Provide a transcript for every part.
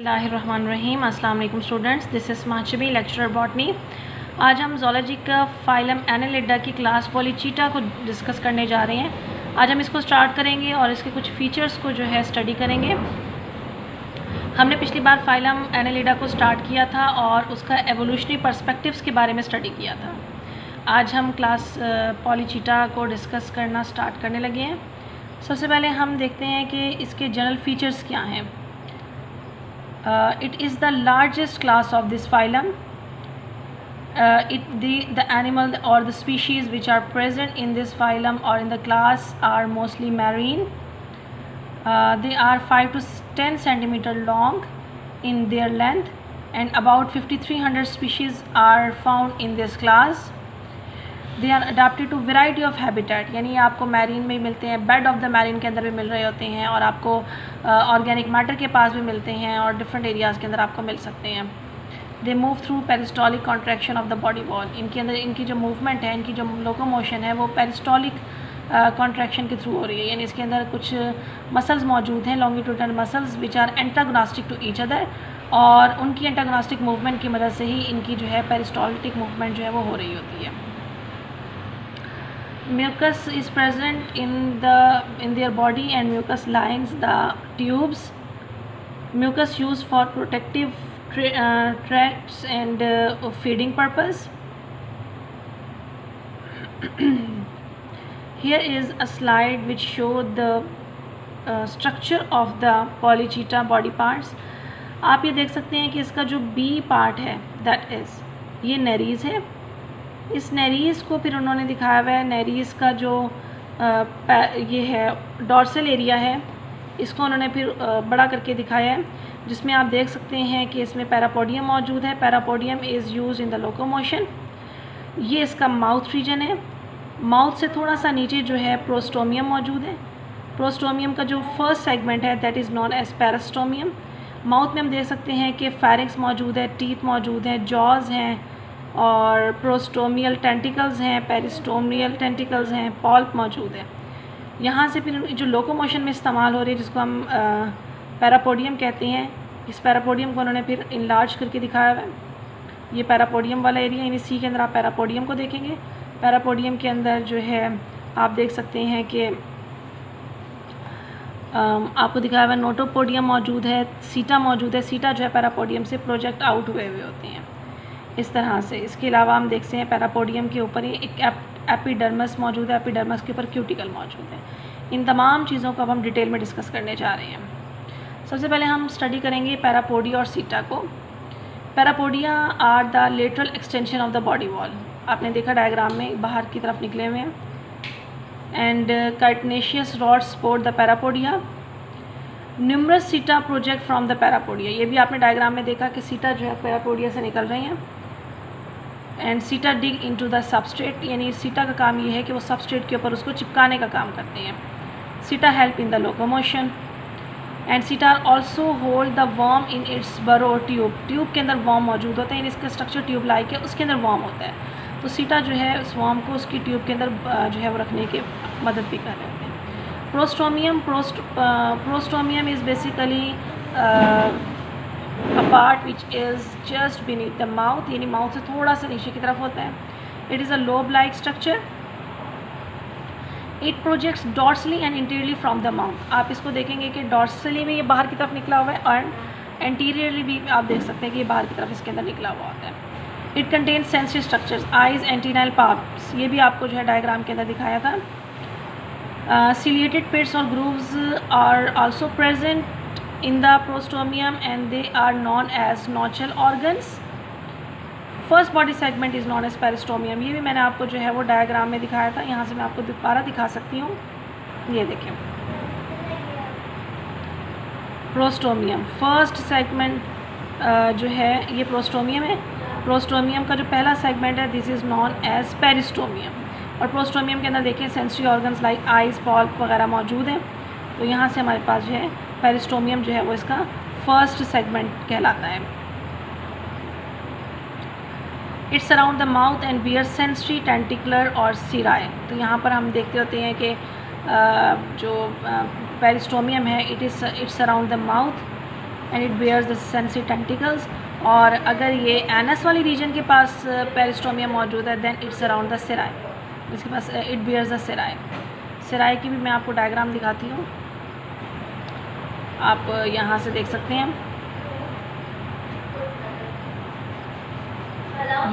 बिस्मिल्लाहिर्रहमानिर्रहीम। अस्सलाम वालेकुम स्टूडेंट्स, दिस इज़ माचबी, लेक्चरर बॉटनी। आज हम ज़ूलॉजी का फाइलम एनालिडा की क्लास पॉलीचीटा को डिस्कस करने जा रहे हैं। आज हम इसको स्टार्ट करेंगे और इसके कुछ फ़ीचर्स को जो है स्टडी करेंगे। हमने पिछली बार फाइलम एनालिडा को स्टार्ट किया था और उसका एवोल्यूशनरी पर्सपेक्टिव्स के बारे में स्टडी किया था। आज हम क्लास पॉलीचीटा को डिस्कस करना स्टार्ट करने लगे हैं। सबसे पहले हम देखते हैं कि इसके जनरल फीचर्स क्या हैं। It is the largest class of this phylum. The animal or the species which are present in this phylum or in the class are mostly marine. They are 5 to 10 centimeter long in their length, and about 5300 species are found in this class. They are adapted to variety of habitat, यानी आपको marine में मिलते हैं, bed of the marine के अंदर भी मिल रहे होते हैं और आपको ऑर्गेनिक मैटर के पास भी मिलते हैं और डिफरेंट एरियाज़ के अंदर आपको मिल सकते हैं। They move through peristaltic contraction of the body wall. इनके अंदर इनकी जो मूवमेंट है, इनकी जो लोकोमोशन है वो पेरिस्टॉलिक कॉन्ट्रैक्शन के थ्रू हो रही है, यानी इसके अंदर कुछ मसल्स मौजूद हैं, longitudinal muscles which are antagonistic to each other, और उनकी एंटागोनास्टिक मूवमेंट की मदद से ही इनकी जो है पेरिस्टॉलिक मूवमेंट जो है वो हो रही होती है। Mucus is present in their body, and mucus lines the tubes. Mucus used for protective tracts and feeding purpose. Here is a slide which show the structure of the polychaeta body parts. आप ये देख सकते हैं कि इसका जो B part है, that is ये नेरीज़ है। इस नेरीज़ को फिर उन्होंने दिखाया हुआ है, नेरीज़ का जो ये है डॉर्सल एरिया है, इसको उन्होंने फिर बड़ा करके दिखाया है, जिसमें आप देख सकते हैं कि इसमें पैरापोडियम मौजूद है। Parapodium is use in the locomotion. ये इसका माउथ रीजन है। माउथ से थोड़ा सा नीचे जो है प्रोस्टोमियम मौजूद है। प्रोस्टोमियम का जो फर्स्ट सेगमेंट है that is known as peristomium. Mouth में हम देख सकते हैं कि फेरिंक्स मौजूद है, टीथ मौजूद हैं, जॉज हैं और प्रोस्टोमियल टेंटिकल्स हैं, पेरिस्टोमियल टेंटिकल्स हैं, पॉल्प मौजूद है। यहाँ से फिर जो लोकोमोशन में इस्तेमाल हो रही है, जिसको हम पैरापोडियम कहते हैं, इस पैरापोडियम को उन्होंने फिर इनलार्ज करके दिखाया है। ये पैरापोडियम वाला एरिया, यानी सी के अंदर आप पैरापोडियम को देखेंगे। पैरापोडियम के अंदर जो है आप देख सकते हैं कि आपको दिखाया हुआ नोटोपोडियम मौजूद है, सीटा मौजूद है। सीटा जो है पैरापोडियम से प्रोजेक्ट आउट हुए होते हैं इस तरह से। इसके अलावा हम देखते हैं पैरापोडियम के ऊपर ही एक एपिडर्मस मौजूद है, एपिडर्मस के ऊपर क्यूटिकल मौजूद है। इन तमाम चीज़ों को अब हम डिटेल में डिस्कस करने जा रहे हैं। सबसे पहले हम स्टडी करेंगे पैरापोडिया और सीटा को। Parapodia are the lateral extension of the body wall. आपने देखा डायग्राम में बाहर की तरफ निकले हुए हैं। And cartilaginous rods support the parapodia. Numerous setae project from the parapodia. ये भी आपने डायग्राम में देखा कि सीटा जो है पैरापोडिया से निकल रही हैं। एंड सीटा डिग इनटू द सबस्ट्रेट, यानी सीटा का काम ये है कि वो सबस्ट्रेट के ऊपर उसको चिपकाने का काम करते हैं। Setae help in the locomotion. And setae also hold the worm in its burrow tube. Tube के अंदर वर्म मौजूद होते हैं, इसका स्ट्रक्चर ट्यूब लाइक है, उसके अंदर वर्म होता है। तो सीटा जो है उस वर्म को उसकी ट्यूब के अंदर जो है वो रखने की मदद भी कर रहे होते हैं। Prostomium is basically a part which is just beneath the mouth, यानी माउथ से थोड़ा सा नीचे की तरफ होता है। It is a lobe like structure. It projects dorsally and interiorly from the mouth. आप इसको देखेंगे कि डॉर्सली में ये बाहर की तरफ निकला हुआ है और एंटीरियरली भी आप देख सकते हैं कि ये बाहर की तरफ इसके अंदर निकला हुआ होता है। It contains sensory structures, eyes, antennal parts, ये भी आपको जो है डायग्राम के अंदर दिखाया था। सिलिएटेड पिट्स और grooves are also present in the prostomium and they are known as notchal organs. First body segment is known as peristomium। ये भी मैंने आपको जो है वो डायग्राम में दिखाया था। यहाँ से मैं आपको दोबारा दिखा सकती हूँ। ये देखिए प्रोस्टोमियम फर्स्ट सेगमेंट जो है ये प्रोस्टोमियम है। प्रोस्टोमियम का जो पहला सेगमेंट है this is known as peristomium. और प्रोस्टोमियम के अंदर देखिए sensory organs like eyes, palp वगैरह मौजूद हैं। तो यहाँ से हमारे पास जो है पेरिस्टोमियम जो है वो इसका फर्स्ट सेगमेंट कहलाता है। It's around the mouth and bear sensory tentacular और सिराए। तो यहाँ पर हम देखते होते हैं कि जो पेरिस्टोमियम है it's around the mouth and it bears the sensory tentacles. और अगर ये एनस वाली रीजन के पास पेरिस्टोमियम मौजूद है देन इट्स अराउंड द सिराई, इसके पास इट बेयर्स द सिराई। सिराई की भी मैं आपको डायग्राम दिखाती हूँ, आप यहाँ से देख सकते हैं।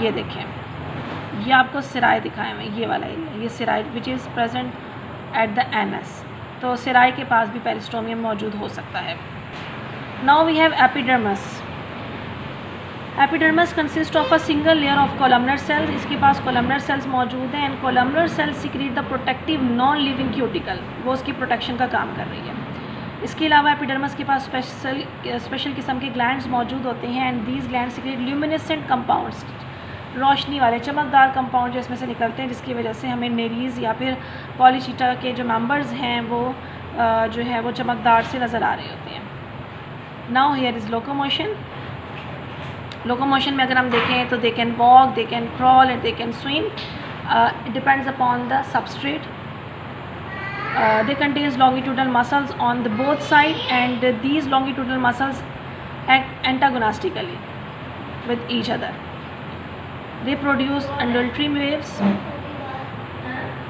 ये देखें, ये आपको सिराई दिखाए हुए, ये वाला एरिया, ये cirri which is present at the anus. तो सिराई के पास भी पेरिस्टोमियम मौजूद हो सकता है। Now we have epidermis. Epidermis consist of a single layer of columnar cells, इसके पास कोलमनर सेल्स मौजूद हैं and columnar cells secrete the protective non living cuticle, वो उसकी प्रोटेक्शन का काम कर रही है। इसके अलावा एपिडर्मस के पास स्पेशल किस्म के ग्लैंड्स मौजूद होते हैं and these glands secrete luminescent compounds, रोशनी वाले चमकदार कंपाउंड जो इसमें से निकलते हैं, जिसकी वजह से हमें नेरीज़ या फिर पॉलीचीटा के जो मेंबर्स हैं वो जो है वो चमकदार से नज़र आ रहे होते हैं। Now here is locomotion. Locomotion में अगर हम देखें तो they can walk, they can crawl and they can swim, it depends upon the substrate. They contains longitudinal muscles on the both side and these longitudinal muscles act antagonistically with each other. They produce undulatory waves.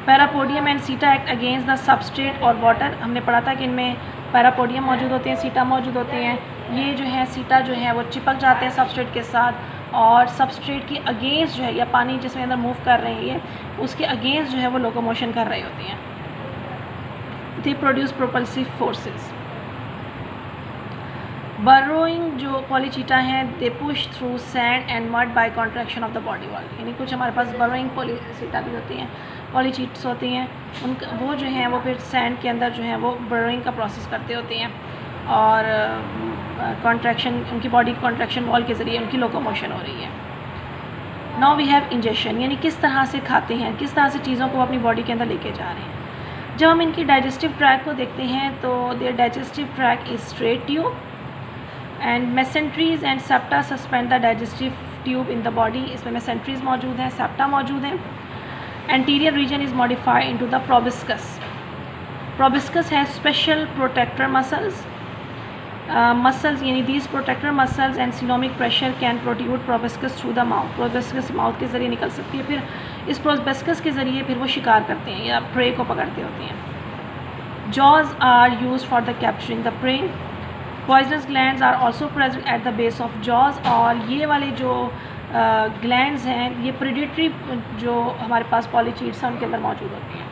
Parapodium and setae act against the substrate और water. हमने पढ़ा था कि इनमें पैरापोडियम मौजूद होते हैं, सीटा मौजूद होते हैं। ये जो है सीटा जो है वो चिपक जाते हैं सबस्ट्रेट के साथ और सबस्ट्रेट के अगेंस्ट जो है या पानी जिसमें अंदर मूव कर रहे हैं ये उसके अगेंस्ट जो है वो लोकोमोशन कर रही होती हैं। They produce propulsive forces. Burrowing जो पॉलीचीटा हैं they push through sand and mud by contraction of the body wall, यानी कुछ हमारे पास बर्रोइंग पॉलीचीटा भी होती हैं, पॉलीचीट्स होती हैं, उनका वो जो हैं वो फिर सैंड के अंदर जो है वो बर्रोइंग का प्रोसेस करते होते हैं और कॉन्ट्रैक्शन उनकी बॉडी कॉन्ट्रैक्शन वॉल के ज़रिए उनकी लोकोमोशन हो रही है। नाउ वी हैव इंजेक्शन, यानी किस तरह से खाते हैं, किस तरह से चीज़ों को अपनी बॉडी के अंदर लेके जा रहे हैं। जब हम इनकी डाइजेस्टिव ट्रैक को देखते हैं तो their digestive tract is straight tube and mesenteries and septa suspend the digestive tube in the body. इसमें मेसेंट्रीज मौजूद हैं, सेप्टा मौजूद हैं। Anterior region is modified into the proboscis. Proboscis has special protractor muscles muscles, यानी these protector muscles and coelomic pressure can protrude proboscis through the mouth। proboscis mouth के ज़रिए निकल सकती है, फिर इस proboscis के ज़रिए फिर वो शिकार करते हैं या prey को पकड़ते होते हैं। jaws are used for the capturing the prey। poisonous glands are also present at the base of jaws। और ये वाले जो glands हैं ये predatory जो हमारे पास polychaetes हैं उनके अंदर मौजूद होती हैं।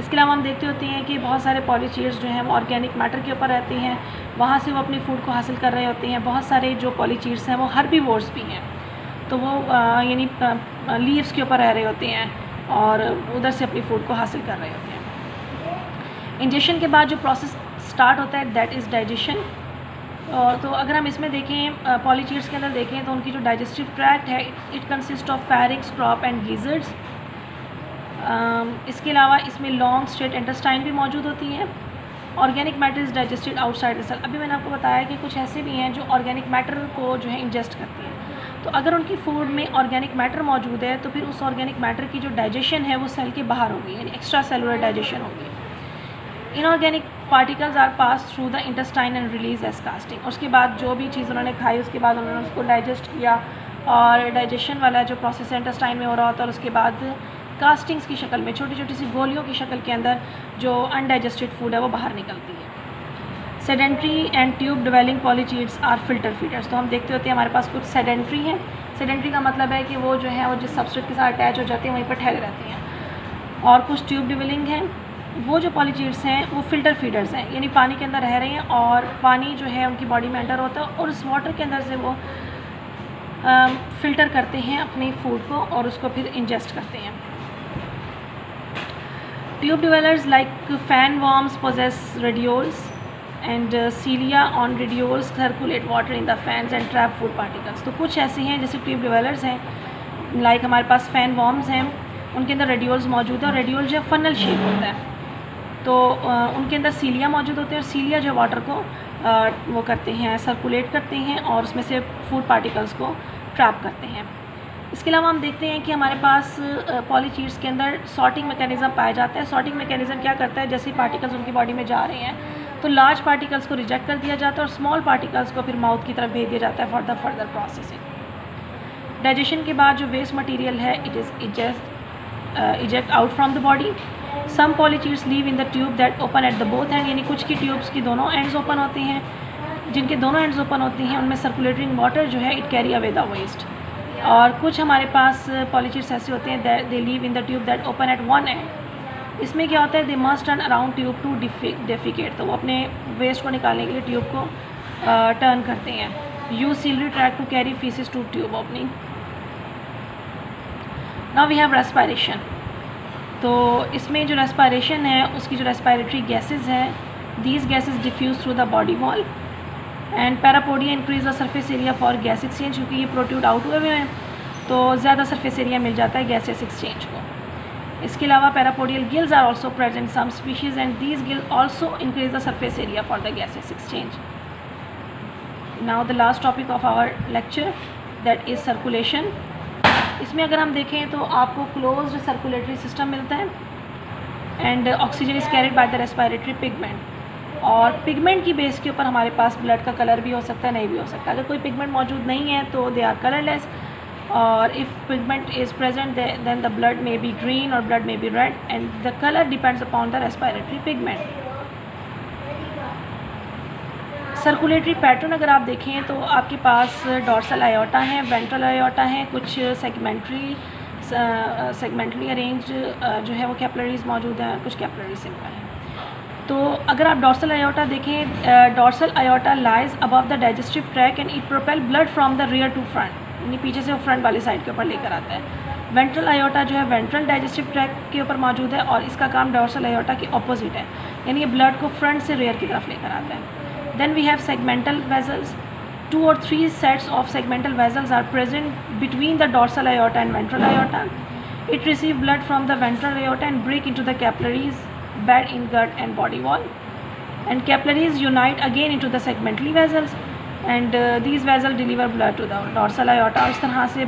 इसके अलावा हम देखते होते हैं कि बहुत सारे पॉलीचीट्स जो हैं वो ऑर्गेनिक मैटर के ऊपर रहती हैं, वहाँ से वो अपनी फूड को हासिल कर रहे होते हैं। बहुत सारे जो पॉलीचीट्स हैं वो हर्बीवोर्स भी हैं, तो वो यानी लीव्स के ऊपर रह रहे होते हैं और उधर से अपनी फूड को हासिल कर रहे होते हैं। इंजेक्शन के बाद जो प्रोसेस स्टार्ट होता है दैट इज़ डाइजेशन। तो अगर हम इसमें देखें पॉलीचीट्स के अंदर देखें तो उनकी जो डाइजेस्टिव ट्रैक्ट है it consist of pharynx, crop and gizzards. इसके अलावा इसमें लॉन्ग स्ट्रेट इंटेस्टाइन भी मौजूद होती है। Organic matter is digested outside the cell. अभी मैंने आपको बताया कि कुछ ऐसे भी हैं जो ऑर्गेनिक मैटर को जो है इंजेस्ट करती हैं, तो अगर उनकी फूड में ऑर्गेनिक मैटर मौजूद है तो फिर उस ऑर्गेनिक मैटर की जो डाइजेशन है वो सेल के बाहर होगी, यानी एक्स्ट्रा सेलुलर डाइजेशन होगी। Inorganic particles are pass through the intestine and release as casting. उसके बाद जो भी चीज़ उन्होंने खाई उसके बाद उन्होंने उसको डाइजेस्ट किया और डाइजेशन वाला जो प्रोसेस इंटेस्टाइन में हो रहा होता है और उसके बाद कास्टिंग्स की शक्ल में छोटी छोटी सी गोलियों की शक्ल के अंदर जो अनडाइजेस्टेड फूड है वो बाहर निकलती है। Sedentary and tube dwelling polychaetes are filter feeders. तो हम देखते होते हैं हमारे पास कुछ सेडेंट्री हैं। सेडेंट्री का मतलब है कि वो जो है वो जिस सबस्ट्रेट के साथ अटैच हो जाती हैं वहीं पर ठहरे रहती हैं। और कुछ ट्यूब डिवेलिंग हैं, वो जो पॉलीचीट्स हैं वो फिल्टर फीडर्स हैं, यानी पानी के अंदर रह रहे हैं और पानी जो है उनकी बॉडी में एंटर होता है और उस वाटर के अंदर से वो फ़िल्टर करते हैं अपनी फूड को और उसको फिर इंजेस्ट करते हैं। Tube dwellers like fan worms possess radioles and cilia on radioles circulate water in the fans and trap food particles। तो कुछ ऐसे हैं जैसे ट्यूब डिवेलर्स हैं, लाइक हमारे पास फैन वॉर्म्स हैं, उनके अंदर रेडियोल्स मौजूद है और रेडियोल जो फनल शेप होता है, तो उनके अंदर सीलिया मौजूद होते हैं और सीलिया जो वाटर को वो करते हैं, सर्कुलेट करते हैं और उसमें से फूड पार्टिकल्स को ट्रैप करते हैं। इसके अलावा हम देखते हैं कि हमारे पास पॉलीचीट्स के अंदर सॉर्टिंग मैकेनिज़्म पाया जाता है। सॉर्टिंग मैकेनिज़्म क्या करता है, जैसे पार्टिकल्स उनकी बॉडी में जा रहे हैं तो लार्ज पार्टिकल्स को रिजेक्ट कर दिया जाता है और स्मॉल पार्टिकल्स को फिर माउथ की तरफ भेज दिया जाता है for the further processing. Digestion के बाद जो वेस्ट मटेरियल है it is eject out from the body. Some polychaetes live in the tube that open at the both end, यानी कुछ की ट्यूब्स की दोनों एंड्स ओपन होते हैं, जिनके दोनों एंड्स ओपन होती हैं उनमें सर्कुलेटिंग वाटर जो है it carry away the waste. और कुछ हमारे पास पॉलीट्यूब्स ऐसे होते हैं that they leave in the tube that open at one end. इसमें क्या होता है, they must turn around tube to defecate, तो वो अपने वेस्ट को निकालने के लिए ट्यूब को टर्न करते हैं। Use ciliary tract to carry feces to tube opening. Now we have respiration. तो इसमें जो रेस्पायरेशन है उसकी जो रेस्पायरेटरी गैसेज हैं, these gases diffuse through the body wall and parapodia increase the surface area for gas exchange, क्योंकि ये protrude out हुए हैं तो ज़्यादा सरफेस एरिया मिल जाता है गैसेस एक्सचेंज को। इसके अलावा parapodial gills are also present some species and these gills also increase the surface area for the gases exchange. Now the last topic of our lecture that is circulation. इसमें अगर हम देखें तो आपको closed circulatory system मिलता है and oxygen is carried by the respiratory pigment. और pigment की बेस के ऊपर हमारे पास ब्लड का कलर भी हो सकता है, नहीं भी हो सकता। अगर कोई पिगमेंट मौजूद नहीं है तो दे आर कलरलेस, और if pigment is present then the blood may be green or blood may be red and the colour depends upon the respiratory pigment. Circulatory pattern अगर आप देखें तो आपके पास डॉर्सल आयोटा है, वेंट्रल आयोटा है, कुछ सेगमेंटली अरेंज जो है वो कैपिलरीज मौजूद हैं, कुछ कैपिलरी सिंपल हैं। तो अगर आप डॉर्सल आयोटा देखें, dorsal aorta lies above the digestive tract and it propel blood from the rear to front, यानी पीछे से वो फ्रंट वाली साइड के ऊपर लेकर आता है। वेंट्रल आयोटा जो है वेंट्रल डाइजेस्टिव ट्रैक के ऊपर मौजूद है और इसका काम डॉर्सल आयोटा के ऑपोजिट है, यानी ये ब्लड को फ्रंट से रियर की तरफ लेकर आता है। Then we have segmental vessels. 2 or 3 sets of segmental vessels are present between the dorsal aorta and ventral aorta. It receives blood from the ventral aorta and break into the capillaries bed in gut and body wall. And capillaries unite again into the segmentally vessels. And these vessels deliver blood to the dorsal aorta. इस तरह से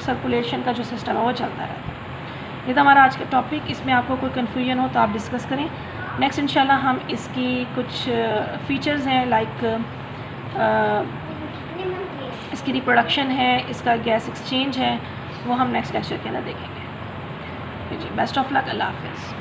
circulation का जो system है वो चलता रहता है। ये तो हमारा आज का टॉपिक। इसमें आपको कोई कन्फ्यूजन हो तो आप डिस्कस करें। नेक्स्ट इंशाल्लाह हम इसकी कुछ फ़ीचर्स हैं लाइक इसकी रिप्रोडक्शन है, इसका गैस एक्सचेंज है, वो हम नेक्स्ट लेक्चर के अंदर देखेंगे। जी, बेस्ट ऑफ लक, अल्लाह हाफ़िज़।